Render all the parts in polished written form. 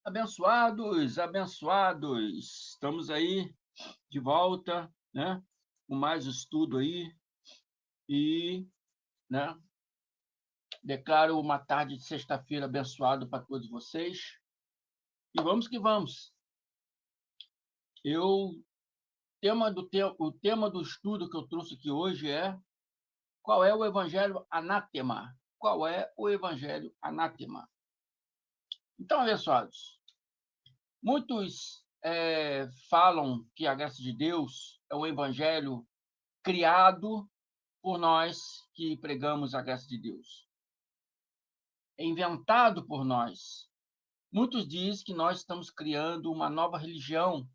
Abençoados, abençoados, estamos aí de volta, né? Com mais estudo aí e, né? Declaro uma tarde de sexta-feira abençoado para todos vocês e vamos que vamos. O tema do estudo que eu trouxe aqui hoje é qual é o evangelho anátema? Qual é o evangelho anátema? Então, abençoados, muitos falam que a graça de Deus é um evangelho criado por nós que pregamos a graça de Deus. É inventado por nós. Muitos dizem que nós estamos criando uma nova religião.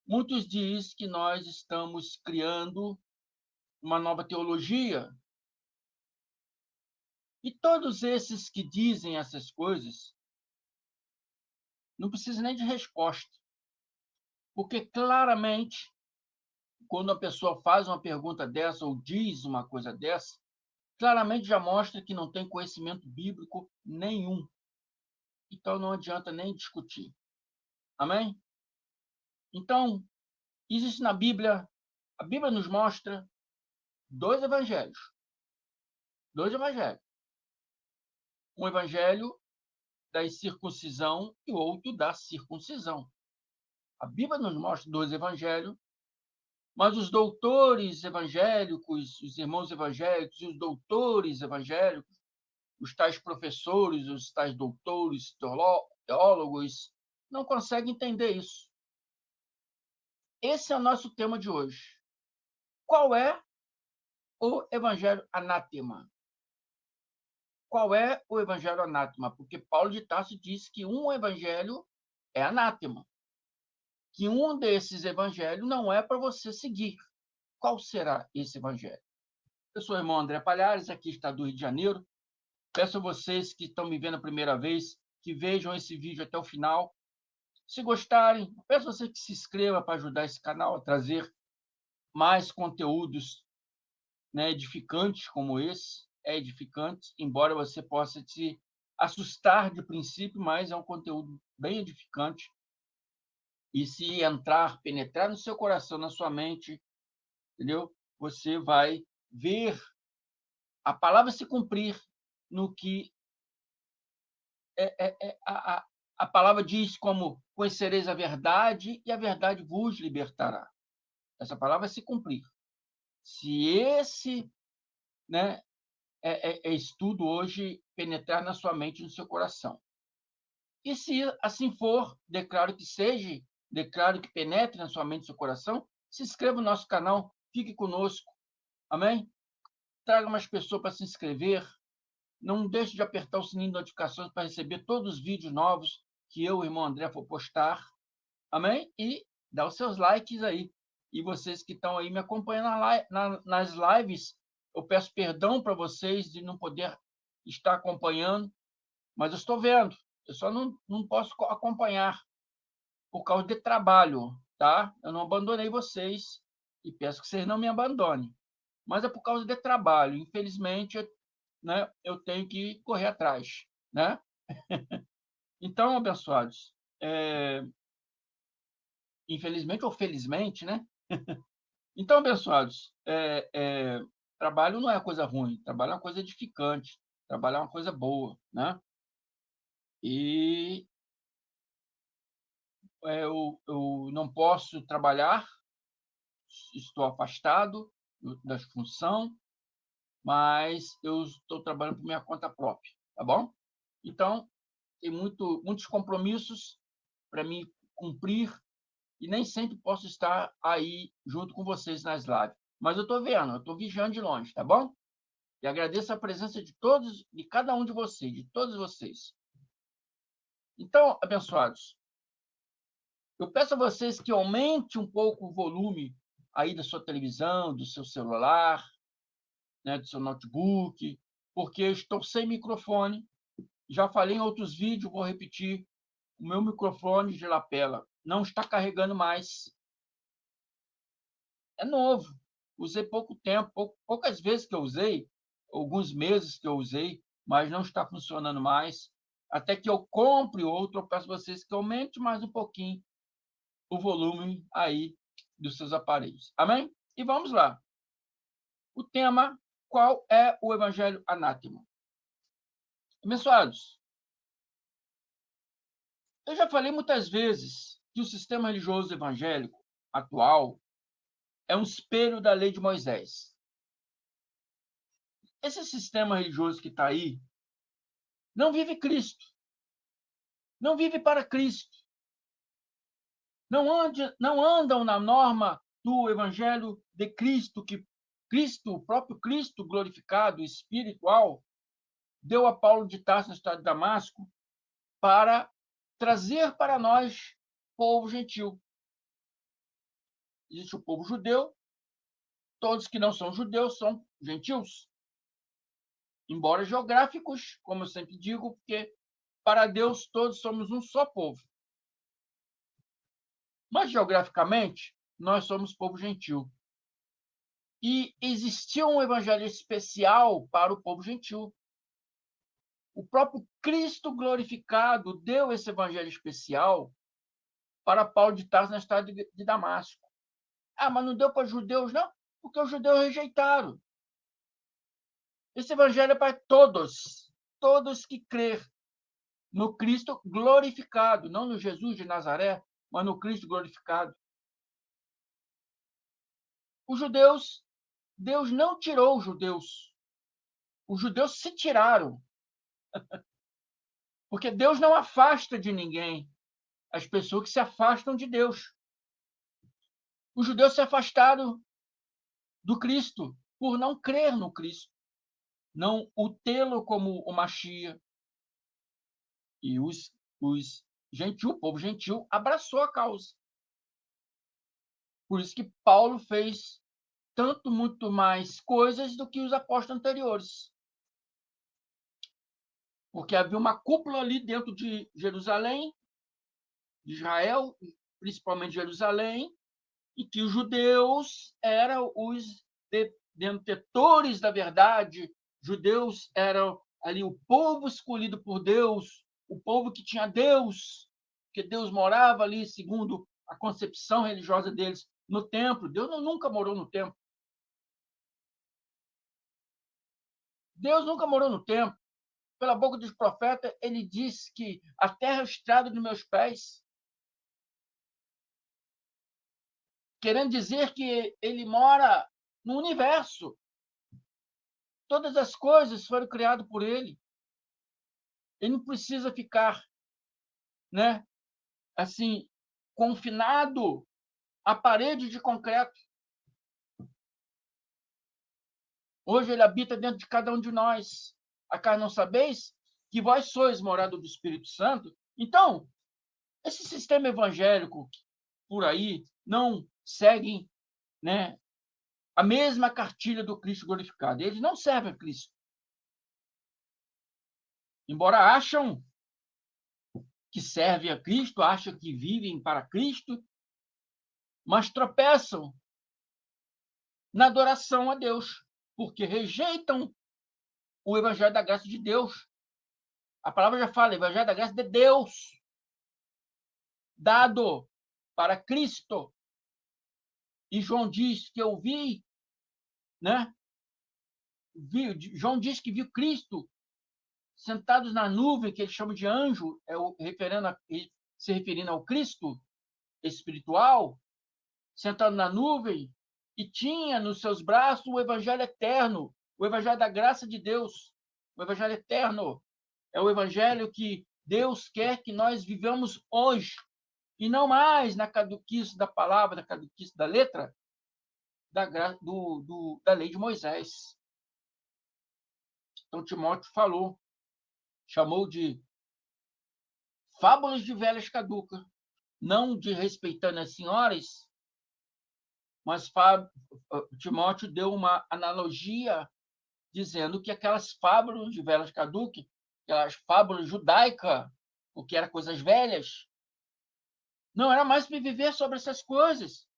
Muitos dizem que nós estamos criando uma nova teologia. E todos esses que dizem essas coisas não precisam nem de resposta. Porque claramente, quando a pessoa faz uma pergunta dessa ou diz uma coisa dessa, claramente já mostra que não tem conhecimento bíblico nenhum. Então não adianta nem discutir. Amém? Então, existe na Bíblia, a Bíblia nos mostra dois evangelhos. Dois evangelhos. Um evangelho da incircuncisão e o outro da circuncisão. A Bíblia nos mostra dois evangelhos, mas os doutores evangélicos, os irmãos evangélicos e os doutores evangélicos, os tais professores, os tais doutores, teólogos, não conseguem entender isso. Esse é o nosso tema de hoje. Qual é o evangelho anátema? Qual é o evangelho anátema? Porque Paulo de Tarso diz que um evangelho é anátema, que um desses evangelhos não é para você seguir. Qual será esse evangelho? Eu sou o irmão André Palhares, aqui está do Rio de Janeiro. Peço a vocês que estão me vendo a primeira vez que vejam esse vídeo até o final. Se gostarem, peço a vocês que se inscrevam para ajudar esse canal a trazer mais conteúdos, né, edificantes como esse. É edificante, embora você possa se assustar de princípio, mas é um conteúdo bem edificante. E se entrar, penetrar no seu coração, na sua mente, entendeu? Você vai ver a palavra se cumprir no que a palavra diz, como conhecereis a verdade e a verdade vos libertará. Essa palavra se cumprir. Se esse, né, estudo hoje penetrar na sua mente e no seu coração. E se assim for, declaro que seja, declaro que penetre na sua mente e no seu coração, se inscreva no nosso canal, fique conosco. Amém? Traga mais pessoas para se inscrever. Não deixe de apertar o sininho de notificações para receber todos os vídeos novos que eu e o irmão André for postar. Amém? E dá os seus likes aí. E vocês que estão aí me acompanhando nas lives, eu peço perdão para vocês de não poder estar acompanhando, mas eu estou vendo. Eu só não posso acompanhar por causa de trabalho, tá? Eu não abandonei vocês e peço que vocês não me abandonem. Mas é por causa de trabalho. Infelizmente, né, eu tenho que correr atrás, né? Então, abençoados, infelizmente ou felizmente, né? Então, abençoados, trabalho não é coisa ruim, trabalho é uma coisa edificante, trabalho é uma coisa boa, né? E eu não posso trabalhar, estou afastado da função, mas eu estou trabalhando por minha conta própria, tá bom? Então, tem muitos compromissos para mim cumprir e nem sempre posso estar aí junto com vocês nas lives. Mas eu estou vendo, eu estou vigiando de longe, tá bom? E agradeço a presença de todos, de cada um de vocês, de todos vocês. Então, abençoados, eu peço a vocês que aumente um pouco o volume aí da sua televisão, do seu celular, né, do seu notebook, porque eu estou sem microfone. Já falei em outros vídeos, vou repetir. O meu microfone de lapela não está carregando mais. É novo. Usei pouco tempo, poucas vezes que eu usei, alguns meses que eu usei, mas não está funcionando mais. até que eu compre outro, eu peço a vocês que aumente mais um pouquinho o volume aí dos seus aparelhos. Amém? E vamos lá. O tema, qual é o evangelho anátema? Abençoados, eu já falei muitas vezes que o sistema religioso evangélico atual é um espelho da lei de Moisés. Esse sistema religioso que está aí não vive Cristo, não vive para Cristo, não andam na norma do evangelho de Cristo, que Cristo, o próprio Cristo glorificado, espiritual, deu a Paulo de Tarso, no estado de Damasco, para trazer para nós, povo gentil. Existe o povo judeu, todos que não são judeus são gentios, embora geográficos, como eu sempre digo, porque para Deus todos somos um só povo. Mas geograficamente, nós somos povo gentil. E existia um evangelho especial para o povo gentil. O próprio Cristo glorificado deu esse evangelho especial para Paulo de Tarso na estrada de Damasco. Ah, mas não deu para os judeus, não? Porque os judeus rejeitaram. Esse evangelho é para todos, todos que crer no Cristo glorificado, não no Jesus de Nazaré, mas no Cristo glorificado. Os judeus, Deus não tirou os judeus. Os judeus se tiraram. Porque Deus não afasta de ninguém as pessoas que se afastam de Deus. Os judeus se afastaram do Cristo por não crer no Cristo, não o tê-lo como o Machia. E os gentil, o povo gentil, abraçou a causa. Por isso que Paulo fez tanto, muito mais coisas do que os apóstolos anteriores. Porque havia uma cúpula ali dentro de Jerusalém, de Israel, principalmente Jerusalém, e que os judeus eram os detentores da verdade, judeus eram ali o povo escolhido por Deus, o povo que tinha Deus, que Deus morava ali segundo a concepção religiosa deles no templo. Deus nunca morou no templo. Deus nunca morou no templo. Pela boca dos profetas, ele disse que a terra é o estrado dos meus pés, querendo dizer que ele mora no universo. Todas as coisas foram criadas por ele. Ele não precisa ficar, né, assim, confinado à parede de concreto. Hoje ele habita dentro de cada um de nós. Acaso não sabeis que vós sois morada do Espírito Santo? Então, esse sistema evangélico por aí não seguem, né, a mesma cartilha do Cristo glorificado. Eles não servem a Cristo. Embora acham que servem a Cristo, acham que vivem para Cristo, mas tropeçam na adoração a Deus, porque rejeitam o evangelho da graça de Deus. A palavra já fala, evangelho da graça de Deus, dado para Cristo. E João diz que eu vi, né? João diz que viu Cristo sentados na nuvem, que ele chama de anjo, se referindo ao Cristo espiritual, sentado na nuvem, e tinha nos seus braços o evangelho eterno, o evangelho da graça de Deus, o evangelho eterno. É o evangelho que Deus quer que nós vivamos hoje, e não mais na caduquice da palavra, na caduquice da letra, da lei de Moisés. Então, Timóteo chamou de fábulas de velhas caducas, não de respeitando as senhoras, mas Timóteo deu uma analogia dizendo que aquelas fábulas de velhas caducas, aquelas fábulas judaicas, o que eram coisas velhas, não era mais para viver sobre essas coisas.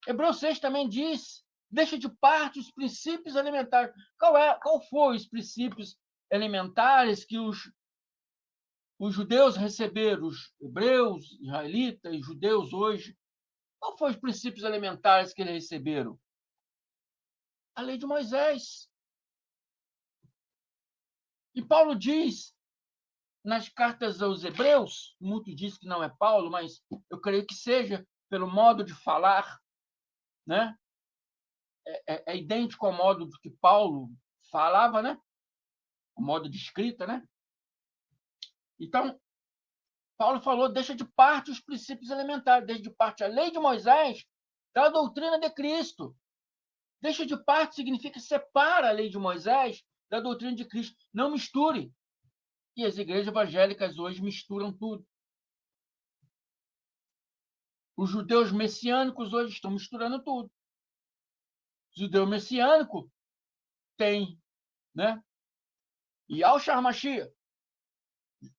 Hebreus 6 também diz: deixa de parte os princípios elementares. Qual foi os princípios elementares que os judeus receberam, os hebreus, israelitas, judeus hoje, qual foram os princípios elementares que eles receberam? A lei de Moisés. E Paulo diz nas cartas aos hebreus, muito diz que não é Paulo, mas eu creio que seja, pelo modo de falar, né? É idêntico ao modo que Paulo falava, né? O modo de escrita, né? Então, Paulo falou, deixa de parte os princípios elementares, deixa de parte a lei de Moisés da doutrina de Cristo. Deixa de parte significa separa a lei de Moisés da doutrina de Cristo. Não misture. E as igrejas evangélicas hoje misturam tudo. Os judeus messiânicos hoje estão misturando tudo. O judeu messiânico tem, né? E Yahshua HaMashiach,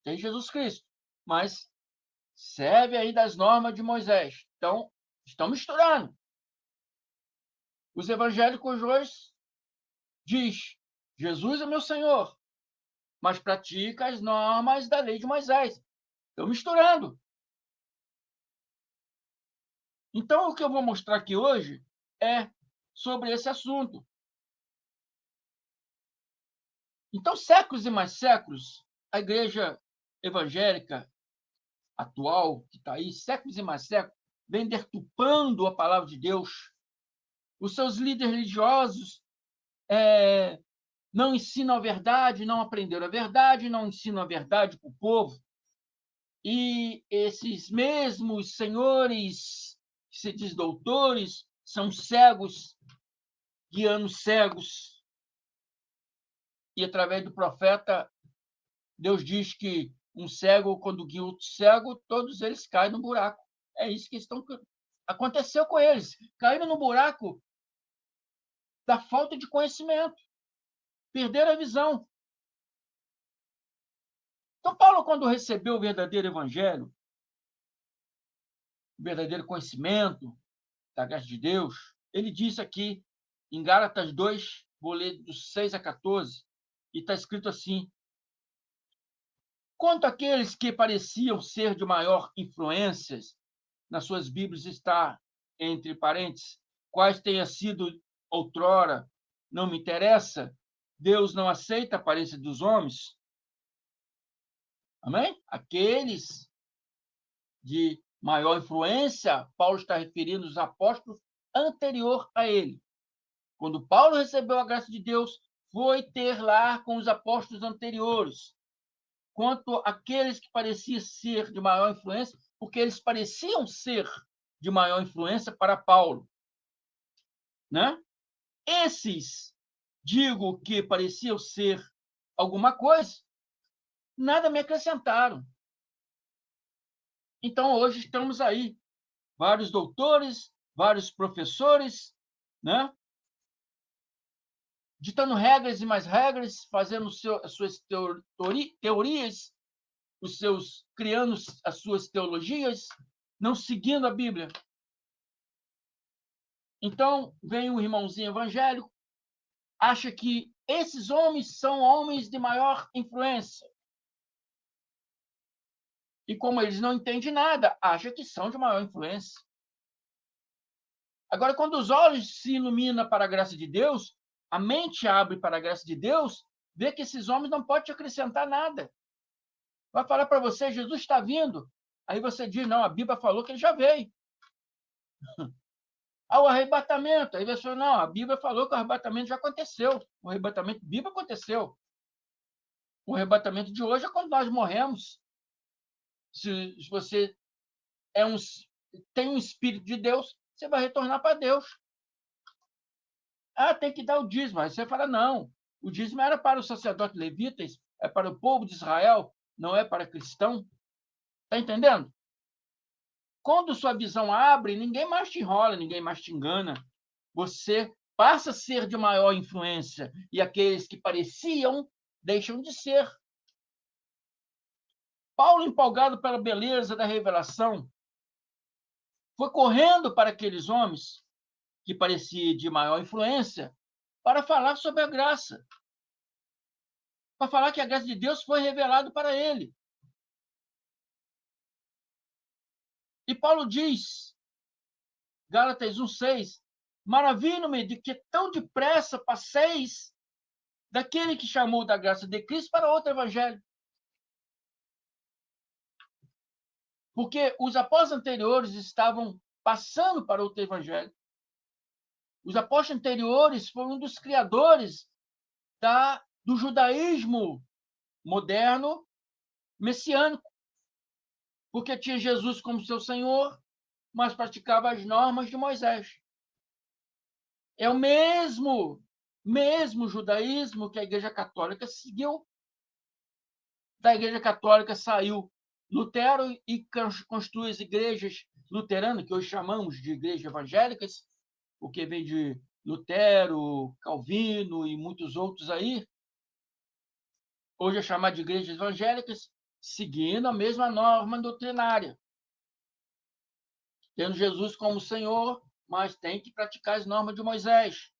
tem Jesus Cristo, mas serve aí das normas de Moisés. Então, estão misturando. Os evangélicos hoje diz: Jesus é meu Senhor, mas pratica as normas da lei de Moisés. Estão misturando. Então, o que eu vou mostrar aqui hoje é sobre esse assunto. Então, séculos e mais séculos, a igreja evangélica atual, que está aí, séculos e mais séculos, vem deturpando a palavra de Deus. Os seus líderes religiosos não ensinam a verdade, não aprenderam a verdade, não ensinam a verdade para o povo. E esses mesmos senhores, que se diz doutores, são cegos, guiando cegos. E através do profeta, Deus diz que um cego, quando guia outro cego, todos eles caem no buraco. É isso que estão... aconteceu com eles. Caíram no buraco da falta de conhecimento. Perderam a visão. Então, Paulo, quando recebeu o verdadeiro evangelho, o verdadeiro conhecimento da graça de Deus, ele disse aqui, em Gálatas 2, vou ler dos 6 a 14, e está escrito assim: quanto àqueles que pareciam ser de maior influência, nas suas Bíblias está, entre parênteses, quais tenha sido outrora, não me interessa, Deus não aceita a aparência dos homens. Amém? Aqueles de maior influência, Paulo está referindo os apóstolos anterior a ele. Quando Paulo recebeu a graça de Deus, foi ter lá com os apóstolos anteriores. Quanto àqueles que pareciam ser de maior influência, porque eles pareciam ser de maior influência para Paulo, né? Esses, digo que pareciam ser alguma coisa, nada me acrescentaram. Então, hoje estamos aí, vários doutores, vários professores, né? Ditando regras e mais regras, fazendo as suas teorias, criando as suas teologias, não seguindo a Bíblia. Então, vem um irmãozinho evangélico, acha que esses homens são homens de maior influência. E como eles não entendem nada, acha que são de maior influência. Agora, quando os olhos se iluminam para a graça de Deus, a mente abre para a graça de Deus, vê que esses homens não podem te acrescentar nada. Vai falar para você, Jesus está vindo. Aí você diz, não, a Bíblia falou que ele já veio. O arrebatamento. Aí você fala, não, a Bíblia falou que o arrebatamento já aconteceu. O arrebatamento bíblico aconteceu. O arrebatamento de hoje é quando nós morremos. Se você tem um Espírito de Deus, você vai retornar para Deus. Tem que dar o dízimo. Aí você fala, não, o dízimo era para os sacerdotes levitas, é para o povo de Israel, não é para cristão. Está entendendo? Quando sua visão abre, ninguém mais te enrola, ninguém mais te engana. Você passa a ser de maior influência e aqueles que pareciam deixam de ser. Paulo, empolgado pela beleza da revelação, foi correndo para aqueles homens que pareciam de maior influência para falar sobre a graça. para falar que a graça de Deus foi revelada para ele. E Paulo diz, Gálatas 1:6, maravilho-me de que tão depressa passeis daquele que chamou da graça de Cristo para outro evangelho. Porque os apóstolos anteriores estavam passando para outro evangelho. Os apóstolos anteriores foram um dos criadores do judaísmo moderno, messiânico, porque tinha Jesus como seu Senhor, mas praticava as normas de Moisés. É o mesmo judaísmo que a Igreja Católica seguiu. Da Igreja Católica saiu Lutero e construiu as igrejas luteranas, que hoje chamamos de igrejas evangélicas, porque vem de Lutero, Calvino e muitos outros aí. Hoje é chamado de igrejas evangélicas, seguindo a mesma norma doutrinária. Tendo Jesus como Senhor, mas tem que praticar as normas de Moisés.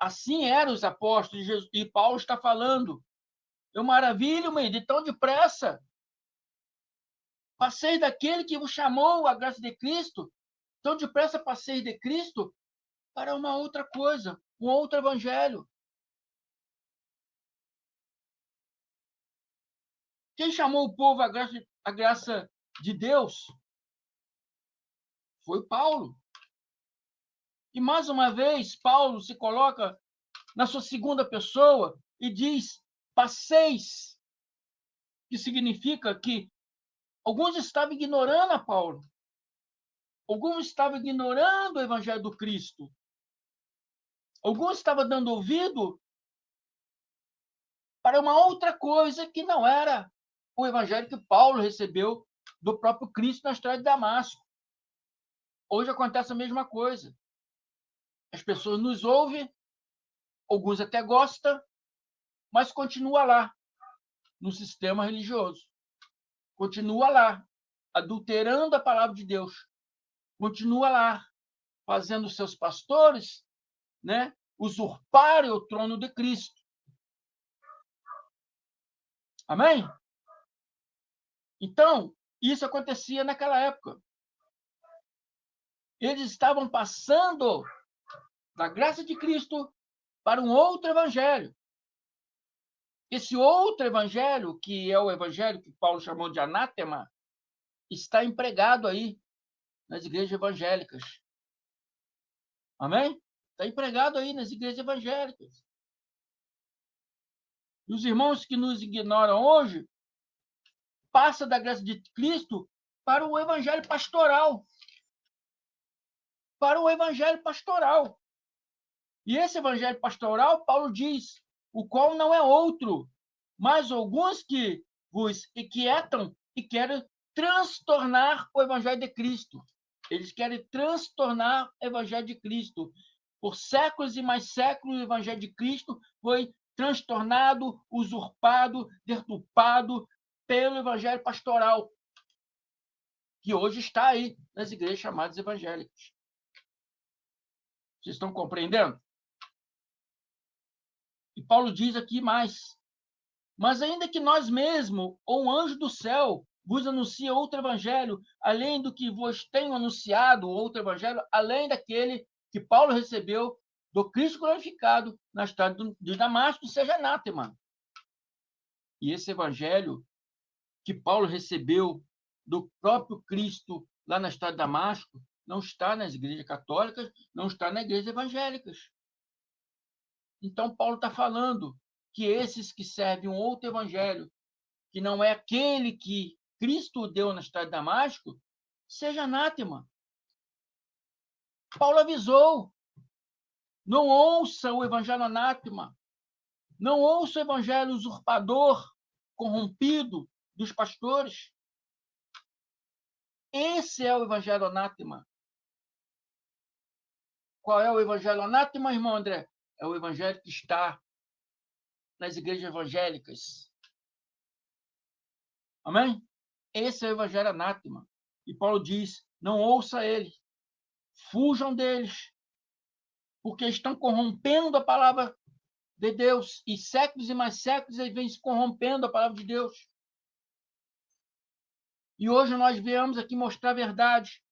Assim eram os apóstolos, e Paulo está falando. Eu maravilho-me de tão depressa. Passei daquele que vos chamou a graça de Cristo, tão depressa passei de Cristo para uma outra coisa, um outro evangelho. Quem chamou o povo à graça de Deus foi Paulo. E, mais uma vez, Paulo se coloca na sua segunda pessoa e diz passeis, que significa que alguns estavam ignorando a Paulo. Alguns estavam ignorando o evangelho do Cristo. Alguns estavam dando ouvido para uma outra coisa que não era o evangelho que Paulo recebeu do próprio Cristo na estrada de Damasco. Hoje acontece a mesma coisa. As pessoas nos ouvem, alguns até gostam, mas continua lá, no sistema religioso. Continua lá, adulterando a palavra de Deus. Continua lá, fazendo seus pastores, né, usurparem o trono de Cristo. Amém? Então, isso acontecia naquela época. Eles estavam passando da graça de Cristo para um outro evangelho. Esse outro evangelho, que é o evangelho que Paulo chamou de anátema, está empregado aí nas igrejas evangélicas. Amém? Está empregado aí nas igrejas evangélicas. E os irmãos que nos ignoram hoje passam da graça de Cristo para o evangelho pastoral. Para o evangelho pastoral. E esse evangelho pastoral, Paulo diz, o qual não é outro, mas alguns que vos inquietam e querem transtornar o evangelho de Cristo. Eles querem transtornar o evangelho de Cristo. Por séculos e mais séculos, o evangelho de Cristo foi transtornado, usurpado, deturpado pelo evangelho pastoral, que hoje está aí nas igrejas chamadas evangélicas. Vocês estão compreendendo? E Paulo diz aqui mais. Mas ainda que nós mesmos, ou um anjo do céu, vos anuncie outro evangelho, além do que vos tenho anunciado, outro evangelho, além daquele que Paulo recebeu do Cristo glorificado na estrada de Damasco, seja anátema. E esse evangelho que Paulo recebeu do próprio Cristo lá na estrada de Damasco não está nas igrejas católicas, não está nas igrejas evangélicas. Então, Paulo está falando que esses que servem um outro evangelho, que não é aquele que Cristo deu na estrada de Damasco, seja anátema. Paulo avisou, não ouça o evangelho anátema, não ouça o evangelho usurpador, corrompido dos pastores. Esse é o evangelho anátema. Qual é o evangelho anátema, irmão André? É o evangelho que está nas igrejas evangélicas. Amém? Esse é o evangelho anátema. E Paulo diz, não ouça ele. Fujam deles, porque estão corrompendo a palavra de Deus. E séculos e mais séculos eles vêm se corrompendo a palavra de Deus. E hoje nós viemos aqui mostrar a verdade.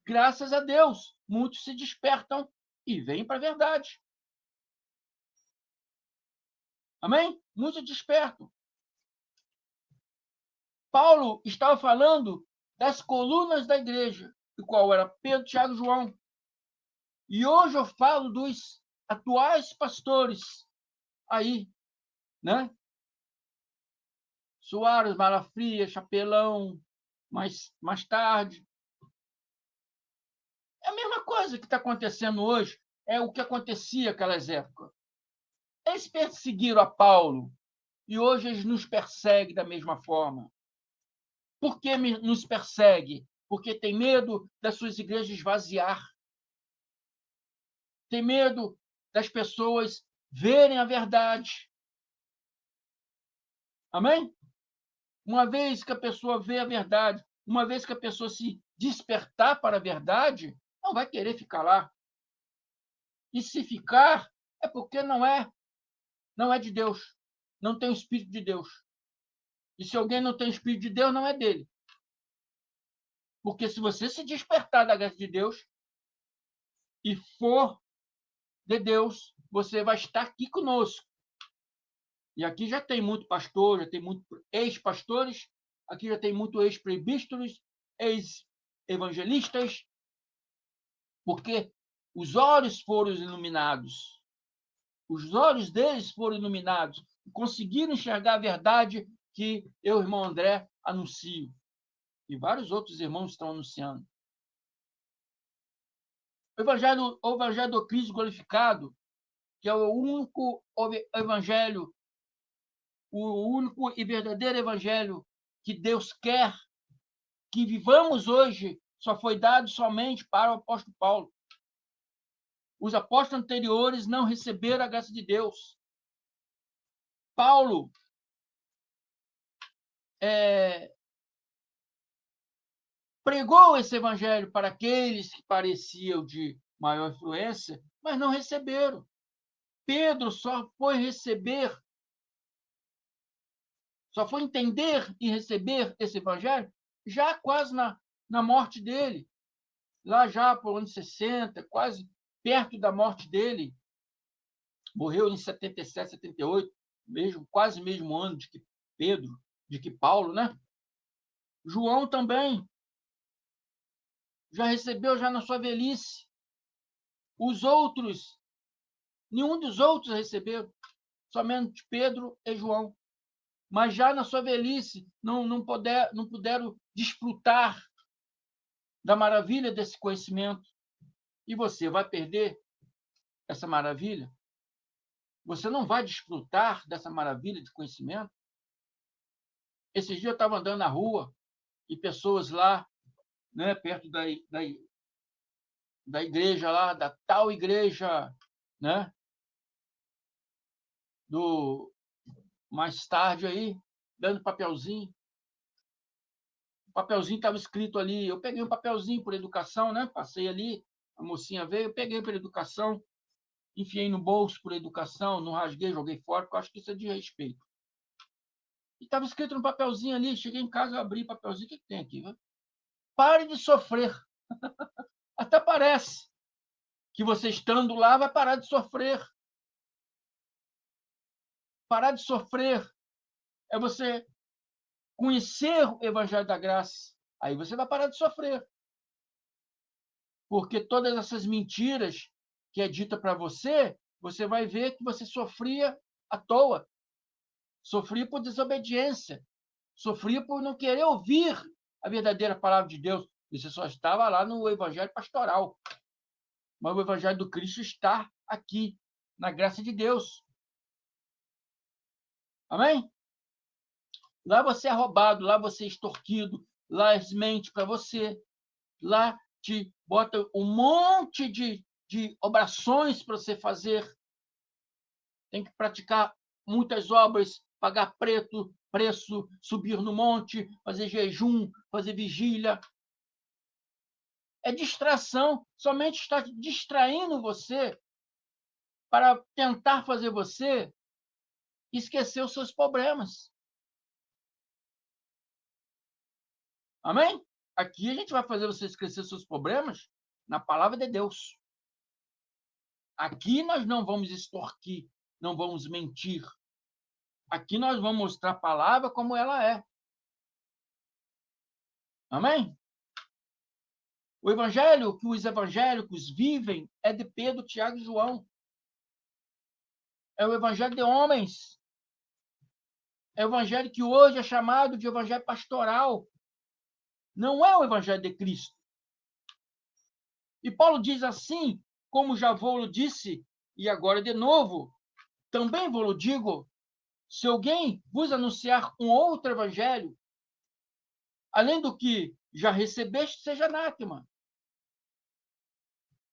Graças a Deus, muitos se despertam e vêm para a verdade. Amém? Muitos despertam. Paulo estava falando das colunas da igreja, o qual era Pedro, Tiago e João. E hoje eu falo dos atuais pastores aí, né? Soares, Malafria, Chapelão, mais tarde. É a mesma coisa que está acontecendo hoje, é o que acontecia naquelas épocas. Eles perseguiram a Paulo e hoje eles nos perseguem da mesma forma. Por que nos persegue? Porque tem medo das suas igrejas esvaziar. Tem medo das pessoas verem a verdade. Amém? Uma vez que a pessoa vê a verdade, uma vez que a pessoa se despertar para a verdade, não vai querer ficar lá. E se ficar, é porque não é de Deus. Não tem o Espírito de Deus. E se alguém não tem o Espírito de Deus, não é dele. Porque se você se despertar da graça de Deus e for de Deus, você vai estar aqui conosco. E aqui já tem muito pastor, já tem muito ex-pastores, aqui já tem muito ex-presbíteros, ex-evangelistas, porque os olhos foram iluminados. Os olhos deles foram iluminados e conseguiram enxergar a verdade que eu, irmão André, anuncio. E vários outros irmãos estão anunciando. O Evangelho do Cristo glorificado, que é o único evangelho, o único e verdadeiro evangelho que Deus quer que vivamos hoje, só foi dado somente para o apóstolo Paulo. Os apóstolos anteriores não receberam a graça de Deus. Paulo pregou esse evangelho para aqueles que pareciam de maior influência, mas não receberam. Pedro só foi entender e receber esse evangelho já quase na morte dele, lá já por anos 60, quase perto da morte dele. Morreu em 77, 78, quase mesmo ano de que Pedro, de que Paulo, né? João também já recebeu já na sua velhice. Os outros, nenhum dos outros recebeu, somente Pedro e João. Mas já na sua velhice não puderam desfrutar da maravilha desse conhecimento. E você vai perder essa maravilha? Você não vai desfrutar dessa maravilha de conhecimento? Esses dias eu estava andando na rua e pessoas lá, né, perto da igreja lá, da tal igreja, né, do mais tarde aí, dando papelzinho. O papelzinho estava escrito ali. Eu peguei um papelzinho por educação, né? Passei ali, a mocinha veio, eu peguei por educação, enfiei no bolso por educação, não rasguei, joguei fora, porque eu acho que isso é de respeito. E estava escrito no papelzinho ali, cheguei em casa, abri o papelzinho, o que tem aqui? Né? Pare de sofrer. Até parece que você estando lá vai parar de sofrer. Parar de sofrer é você conhecer o Evangelho da Graça. Aí você vai parar de sofrer. Porque todas essas mentiras que é dita para você, você vai ver que você sofria à toa. Sofria por desobediência. Sofria por não querer ouvir a verdadeira palavra de Deus. Você só estava lá no Evangelho pastoral. Mas o Evangelho do Cristo está aqui, na graça de Deus. Amém? Lá você é roubado, lá você é extorquido, lá eles mentem para você, lá te bota um monte de obrações para você fazer. Tem que praticar muitas obras, pagar preço, subir no monte, fazer jejum, fazer vigília. É distração, somente está distraindo você para tentar fazer você esquecer os seus problemas. Amém? Aqui a gente vai fazer você esquecer os seus problemas na palavra de Deus. Aqui nós não vamos extorquir, não vamos mentir. Aqui nós vamos mostrar a palavra como ela é. Amém? O evangelho que os evangélicos vivem é de Pedro, Tiago e João. É o evangelho de homens. É o evangelho que hoje é chamado de evangelho pastoral. Não é o evangelho de Cristo. E Paulo diz assim, como já vou disse, e agora de novo, também vou digo, se alguém vos anunciar um outro evangelho, além do que já recebeste, seja anátema.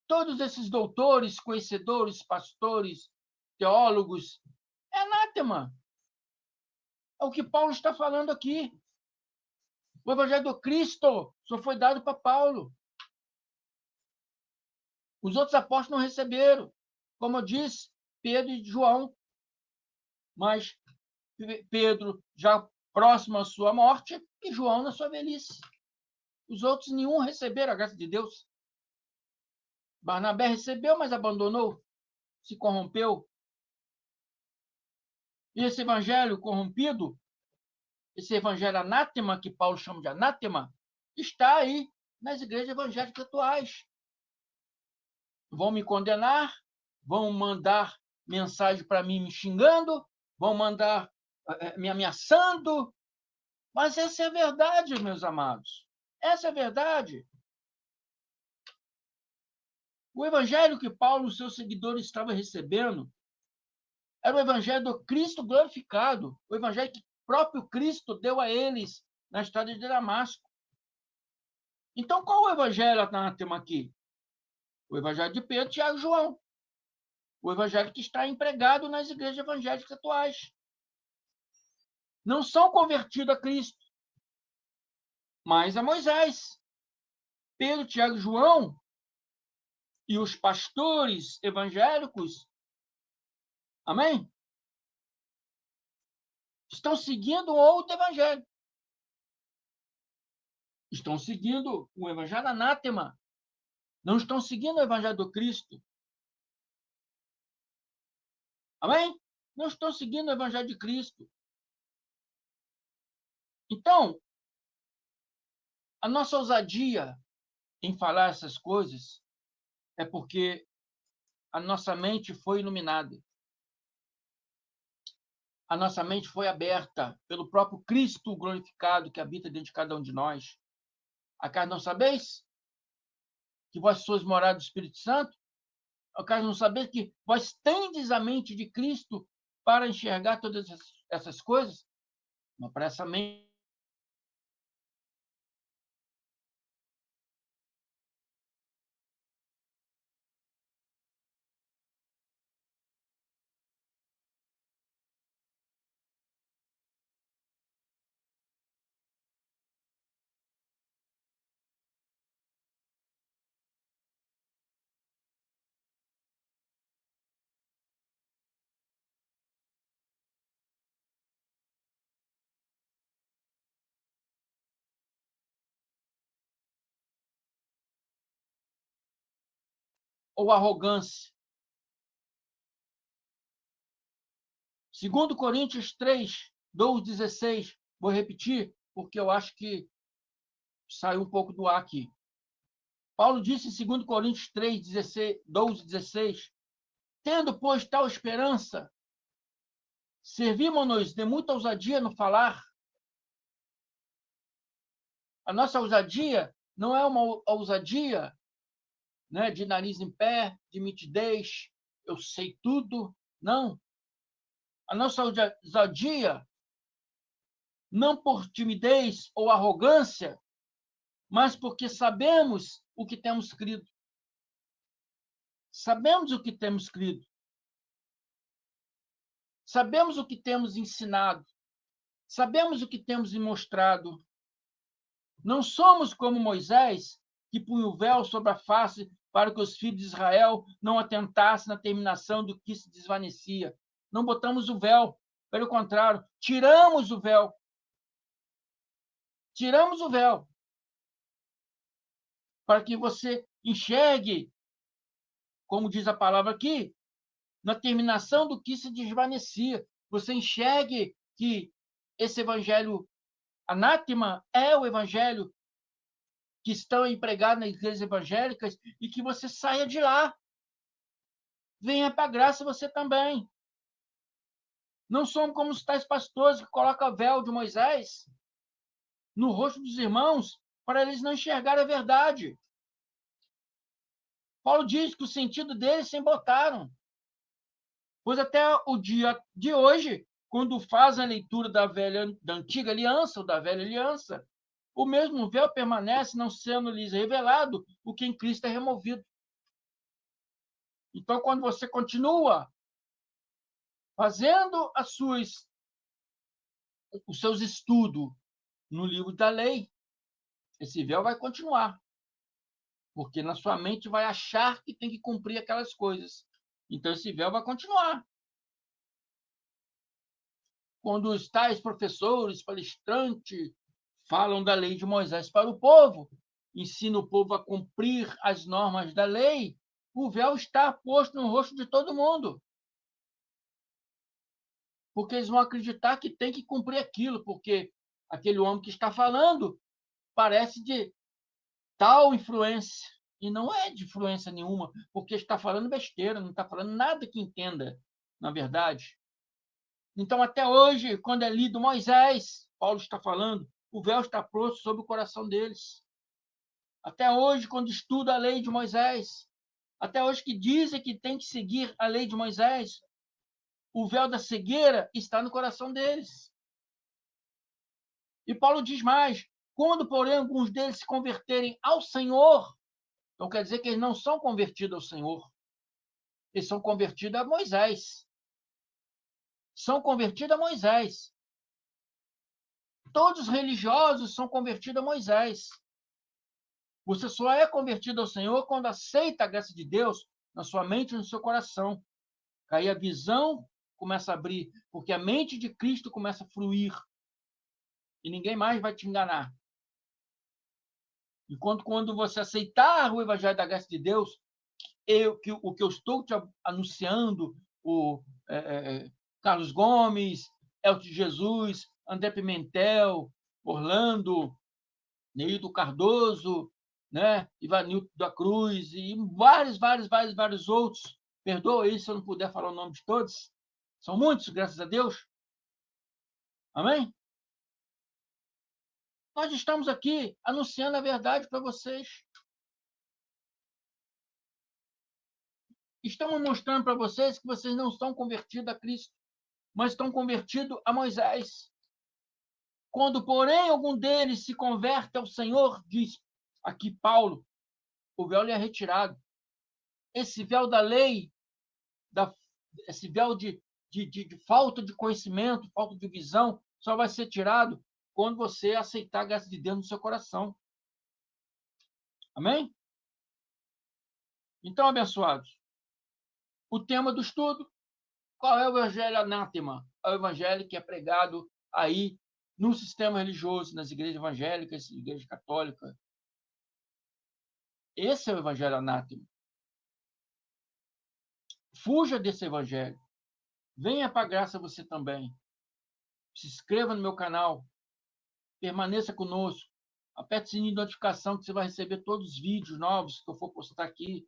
Todos esses doutores, conhecedores, pastores, teólogos, é anátema. É o que Paulo está falando aqui. O evangelho do Cristo só foi dado para Paulo. Os outros apóstolos não receberam. Como eu disse, Pedro e João. Mas Pedro já próximo à sua morte e João na sua velhice. Os outros nenhum receberam a graça de Deus. Barnabé recebeu, mas abandonou, se corrompeu. E esse evangelho corrompido, esse evangelho anátema, que Paulo chama de anátema, está aí nas igrejas evangélicas atuais. Vão me condenar, vão mandar mensagem para mim me xingando, vão mandar me ameaçando, mas essa é a verdade, meus amados. Essa é a verdade. O evangelho que Paulo e seus seguidores estavam recebendo era o evangelho do Cristo glorificado, o evangelho que o próprio Cristo deu a eles na estrada de Damasco. Então, qual o evangelho anátema aqui? O evangelho de Pedro, Tiago e João. O evangelho que está empregado nas igrejas evangélicas atuais. Não são convertidos a Cristo, mas a Moisés. Pedro, Tiago e João e os pastores evangélicos, amém? Estão seguindo outro evangelho. Estão seguindo o evangelho anátema. Não estão seguindo o evangelho do Cristo. Amém? Não estão seguindo o evangelho de Cristo. Então, a nossa ousadia em falar essas coisas é porque a nossa mente foi iluminada. A nossa mente foi aberta pelo próprio Cristo glorificado que habita dentro de cada um de nós. Acaso não sabeis que vós sois morada do Espírito Santo? Acaso não sabeis que vós tendes a mente de Cristo para enxergar todas essas coisas? Mas para essa mente ou arrogância. 2 Coríntios 3, 12, 16. Vou repetir, porque eu acho que saiu um pouco do ar aqui. Paulo disse em 2 Coríntios 3, 16, 12, 16: tendo, pois, tal esperança, servimos-nos de muita ousadia no falar. A nossa ousadia não é uma ousadia, né, de nariz em pé, de mitidez, eu sei tudo. Não. A nossa ousadia, não por timidez ou arrogância, mas porque sabemos o que temos crido. Sabemos o que temos crido. Sabemos o que temos ensinado. Sabemos o que temos mostrado. Não somos como Moisés, que punha o véu sobre a face para que os filhos de Israel não atentassem na terminação do que se desvanecia. Não botamos o véu, pelo contrário, tiramos o véu. Tiramos o véu para que você enxergue, como diz a palavra aqui, na terminação do que se desvanecia. Você enxergue que esse evangelho anátema é o evangelho que estão empregados nas igrejas evangélicas e que você saia de lá. Venha para a graça você também. Não somos como os tais pastores que colocam o véu de Moisés no rosto dos irmãos para eles não enxergarem a verdade. Paulo diz que o sentido deles se embotaram. Pois até o dia de hoje, quando fazem a leitura da antiga aliança ou da velha aliança, o mesmo véu permanece, não sendo lhes revelado o que em Cristo é removido. Então, quando você continua fazendo os seus estudos no livro da lei, esse véu vai continuar, porque na sua mente vai achar que tem que cumprir aquelas coisas. Então, esse véu vai continuar. Quando os tais professores, palestrantes, falam da lei de Moisés para o povo, ensinam o povo a cumprir as normas da lei, o véu está posto no rosto de todo mundo. Porque eles vão acreditar que tem que cumprir aquilo, porque aquele homem que está falando parece de tal influência. E não é de influência nenhuma, porque está falando besteira, não está falando nada que entenda, na verdade. Então, até hoje, quando é lido Moisés, Paulo está falando, o véu está posto sobre o coração deles. Até hoje, quando estuda a lei de Moisés, até hoje que dizem que tem que seguir a lei de Moisés, o véu da cegueira está no coração deles. E Paulo diz mais: quando, porém, alguns deles se converterem ao Senhor, então quer dizer que eles não são convertidos ao Senhor, eles são convertidos a Moisés. São convertidos a Moisés. Todos os religiosos são convertidos a Moisés. Você só é convertido ao Senhor quando aceita a graça de Deus na sua mente e no seu coração. Aí a visão começa a abrir, porque a mente de Cristo começa a fluir. E ninguém mais vai te enganar. Enquanto quando você aceitar o Evangelho da graça de Deus, o que eu estou te anunciando, o Carlos Gomes, Elton Jesus, André Pimentel, Orlando, Neildo Cardoso, né? Ivanildo da Cruz e vários outros. Perdoa aí se eu não puder falar o nome de todos. São muitos, graças a Deus. Amém? Nós estamos aqui anunciando a verdade para vocês. Estamos mostrando para vocês que vocês não estão convertidos a Cristo, mas estão convertidos a Moisés. Quando, porém, algum deles se converte ao Senhor, diz aqui Paulo, o véu lhe é retirado. Esse véu da lei, esse véu de falta de conhecimento, falta de visão, só vai ser tirado quando você aceitar a graça de Deus no seu coração. Amém? Então, abençoados, o tema do estudo, qual é o evangelho anátema? É o evangelho que é pregado aí no sistema religioso, nas igrejas evangélicas, igreja católica. Esse é o evangelho anátema. Fuja desse evangelho. Venha para a graça você também. Se inscreva no meu canal. Permaneça conosco. Aperte o sininho de notificação que você vai receber todos os vídeos novos que eu for postar aqui.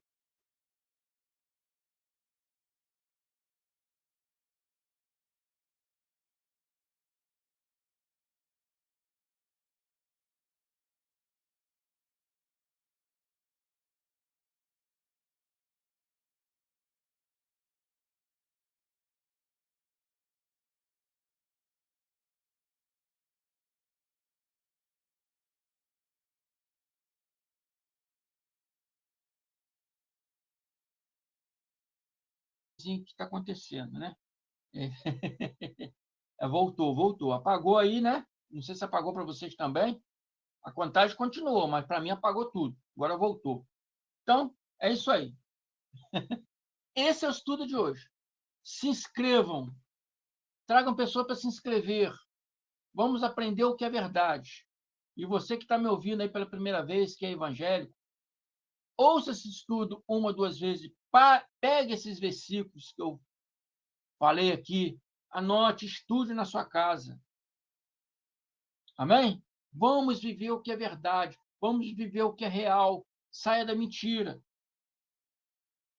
O que está acontecendo, né? Voltou. Apagou aí, né? Não sei se apagou para vocês também. A contagem continuou, mas para mim apagou tudo. Agora voltou. Então, É isso aí. Esse é o estudo de hoje. Se inscrevam. Tragam pessoa para se inscrever. Vamos aprender o que é verdade. E você que está me ouvindo aí pela primeira vez, que é evangélico, ouça esse estudo uma, duas vezes. Pegue esses versículos que eu falei aqui, anote, estude na sua casa. Amém? Vamos viver o que é verdade. Vamos viver o que é real. Saia da mentira.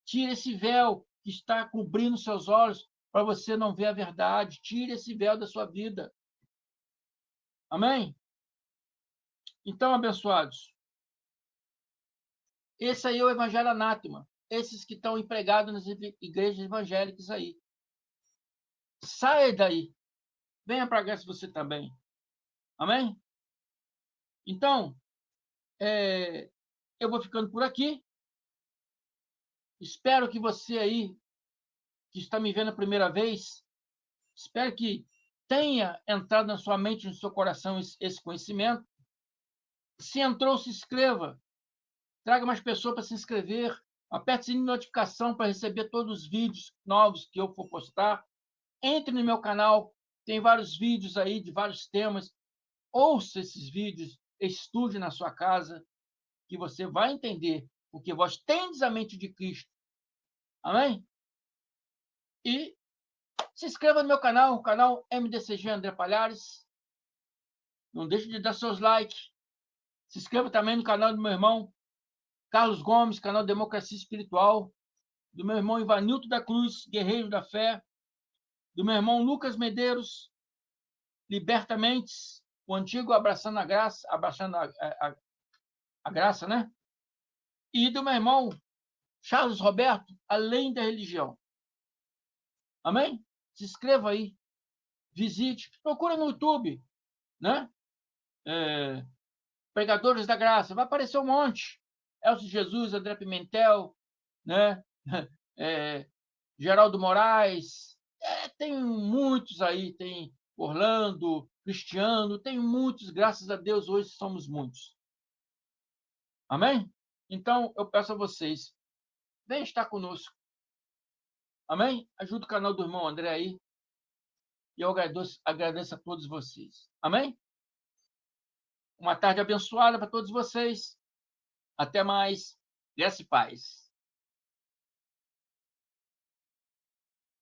Tire esse véu que está cobrindo seus olhos para você não ver a verdade. Tire esse véu da sua vida. Amém? Então, abençoados, esse aí é o evangelho anátema. Esses que estão empregados nas igrejas evangélicas aí. Saia daí. Venha para cá se você também. Amém? Então, eu vou ficando por aqui. Espero que você aí, que está me vendo a primeira vez, espero que tenha entrado na sua mente, no seu coração, esse conhecimento. Se entrou, se inscreva. Traga mais pessoas para se inscrever. Aperte o sininho de notificação para receber todos os vídeos novos que eu for postar. Entre no meu canal. Tem vários vídeos aí de vários temas. Ouça esses vídeos. Estude na sua casa, que você vai entender. Porque vós tendes a mente de Cristo. Amém? E se inscreva no meu canal, o canal MDCG André Palhares. Não deixe de dar seus likes. Se inscreva também no canal do meu irmão Carlos Gomes, canal Democracia Espiritual. Do meu irmão Ivanildo da Cruz, Guerreiro da Fé. Do meu irmão Lucas Medeiros, Liberta Mentes. O antigo Abraçando a Graça, abraçando a Graça, né? E do meu irmão Charles Roberto, Além da Religião. Amém? Se inscreva aí. Visite. Procura no YouTube, né? Pregadores da Graça. Vai aparecer um monte. Elcio Jesus, André Pimentel, né? Geraldo Moraes. Tem muitos aí. Tem Orlando, Cristiano. Tem muitos. Graças a Deus, hoje somos muitos. Amém? Então, eu peço a vocês, venham estar conosco. Amém? Ajuda o canal do irmão André aí. E eu agradeço a todos vocês. Amém? Uma tarde abençoada para todos vocês. Até mais. Graça e paz.